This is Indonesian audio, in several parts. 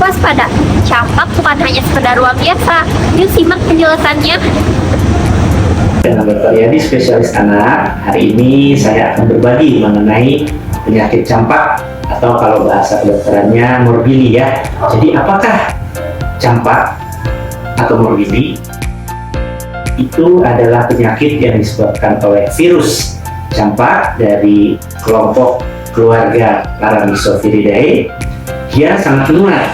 waspada. Campak bukan hanya sekedar ruam biasa. Yuk simak penjelasannya. Dengan Dr. Yadi, spesialis anak. Hari ini saya akan berbagi mengenai penyakit campak atau kalau bahasa kedokterannya morbili ya. Jadi apakah campak atau morbili? Itu adalah penyakit yang disebabkan oleh virus campak dari kelompok keluarga Paramyxoviridae. Dia sangat menular.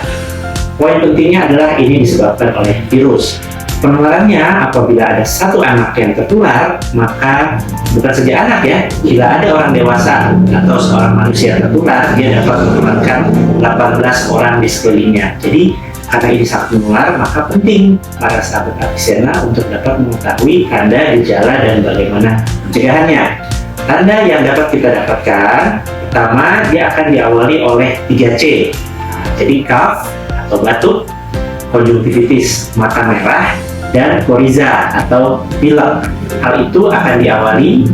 Poin pentingnya adalah ini disebabkan oleh virus. Penularannya apabila ada satu anak yang tertular, maka bukan saja anak ya, bila ada orang dewasa atau seorang manusia tertular, dia dapat menularkan 18 orang di sekelilingnya. Jadi karena ini sangat menular, maka penting para sahabat Avicenna untuk dapat mengetahui tanda, gejala, dan bagaimana pencegahannya. Tanda yang dapat kita dapatkan, pertama dia akan diawali oleh 3C. Jadi cough atau batuk, konjungtivitis mata merah, dan koriza atau pilek. Hal itu akan diawali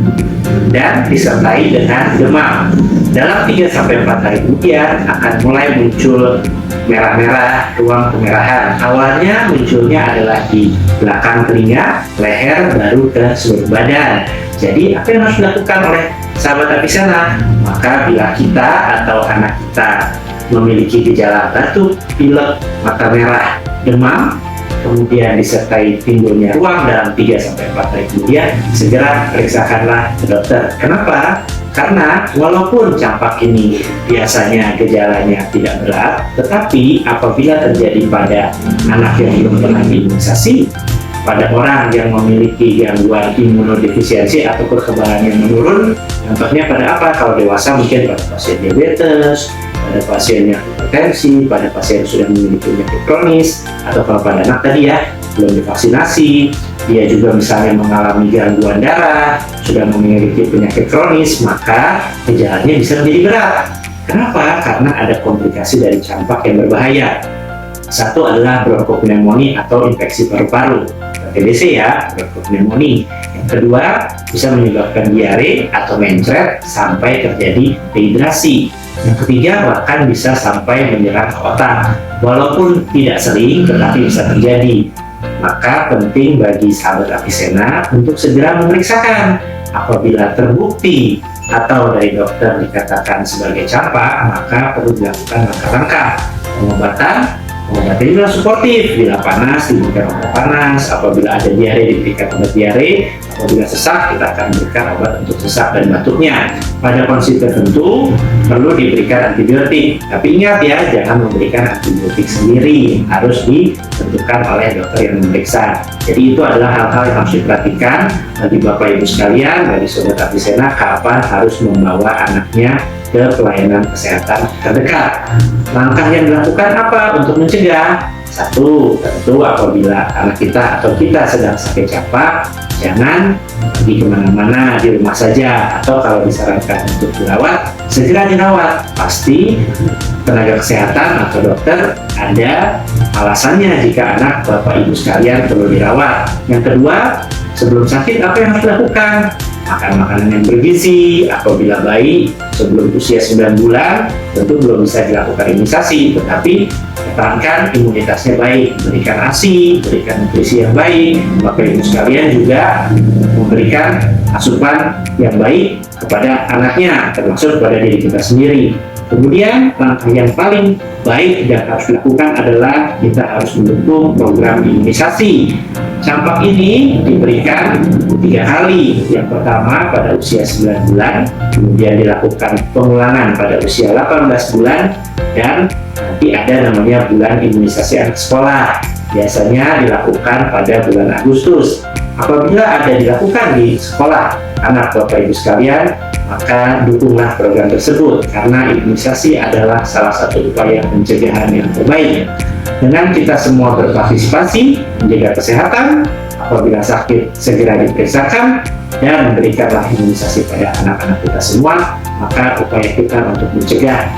dan disertai dengan demam. Dalam 3-4 hari kemudian akan mulai muncul merah-merah, ruam kemerahan. Awalnya munculnya adalah di belakang telinga, leher, baru ke seluruh badan. Jadi apa yang harus dilakukan oleh sahabat Avicenna? Maka bila kita atau anak kita memiliki gejala batuk, pilek, mata merah, demam, kemudian disertai timbulnya ruam dalam 3-4 hari kemudian, segera periksakanlah ke dokter. Kenapa? Karena walaupun campak ini biasanya gejalanya tidak berat, tetapi apabila terjadi pada anak yang belum pernah diimunisasi, pada orang yang memiliki gangguan imunodefisiensi atau kekebalan yang menurun, contohnya pada apa? Kalau dewasa mungkin pada pasien diabetes, pada pasien yang hipertensi, pada pasien yang sudah memiliki penyakit kronis, atau kalau pada anak tadi ya, belum divaksinasi, dia juga misalnya mengalami gangguan darah, sudah memiliki penyakit kronis, maka gejalanya bisa menjadi berat. Kenapa? Karena ada komplikasi dari campak yang berbahaya. Satu adalah bronkopneumonia atau infeksi paru-paru, TBC ya, bronkopneumonia. Yang kedua, bisa menyebabkan diare atau mencret sampai terjadi dehidrasi. Yang ketiga, bahkan bisa sampai menyerang ke otak. Walaupun tidak sering, tetapi bisa terjadi. Maka penting bagi sahabat Avicenna untuk segera memeriksakan. Apabila terbukti atau dari dokter dikatakan sebagai campak, maka perlu dilakukan langkah-langkah pengobatan. Obatnya juga suportif, bila panas diberikan obat panas, apabila ada diare diberikan obat diare, apabila sesak kita akan berikan obat untuk sesak dan batuknya. Pada kondisi tertentu perlu diberikan antibiotik, tapi ingat ya, jangan memberikan antibiotik sendiri, harus ditentukan oleh dokter yang memeriksa. Jadi itu adalah hal-hal yang harus diperhatikan bagi Bapak Ibu sekalian, bagi Sobat Avicenna, kapan harus membawa anaknya ke pelayanan kesehatan terdekat. Langkah yang dilakukan apa untuk mencegah? Satu, tentu apabila anak kita atau kita sedang sakit campak, jangan pergi kemana-mana, di rumah saja, atau kalau disarankan untuk dirawat, segera dirawat. Pasti tenaga kesehatan atau dokter ada alasannya jika anak Bapak Ibu sekalian perlu dirawat. Yang kedua, sebelum sakit apa yang harus dilakukan? Makan makanan yang bergizi. Apabila bayi sebelum usia 9 bulan tentu belum bisa dilakukan imunisasi, tetapi pertahankan imunitasnya baik, berikan ASI, berikan nutrisi yang baik. Bapak Ibu sekalian juga memberikan asupan yang baik kepada anaknya, termasuk kepada diri kita sendiri. Kemudian langkah yang paling baik dan harus dilakukan adalah kita harus mendukung program imunisasi. Campak ini diberikan 3 kali. Yang pertama pada usia 9 bulan, kemudian dilakukan pengulangan pada usia 18 bulan, dan nanti ada namanya bulan imunisasi anak sekolah. Biasanya dilakukan pada bulan Agustus. Apabila ada dilakukan di sekolah anak Bapak Ibu sekalian, maka dukunglah program tersebut, karena imunisasi adalah salah satu upaya pencegahan yang terbaik. Dengan kita semua berpartisipasi menjaga kesehatan, apabila sakit segera diperiksakan dan memberikanlah imunisasi pada anak-anak kita semua, maka upaya kita untuk mencegah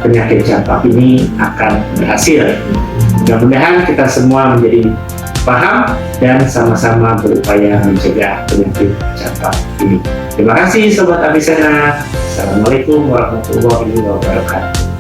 penyakit campak ini akan berhasil. Mudah-mudahan kita semua menjadi paham dan sama-sama berupaya mencegah penyakit campak ini. Terima kasih Sobat Avicenna. Assalamualaikum warahmatullahi wabarakatuh.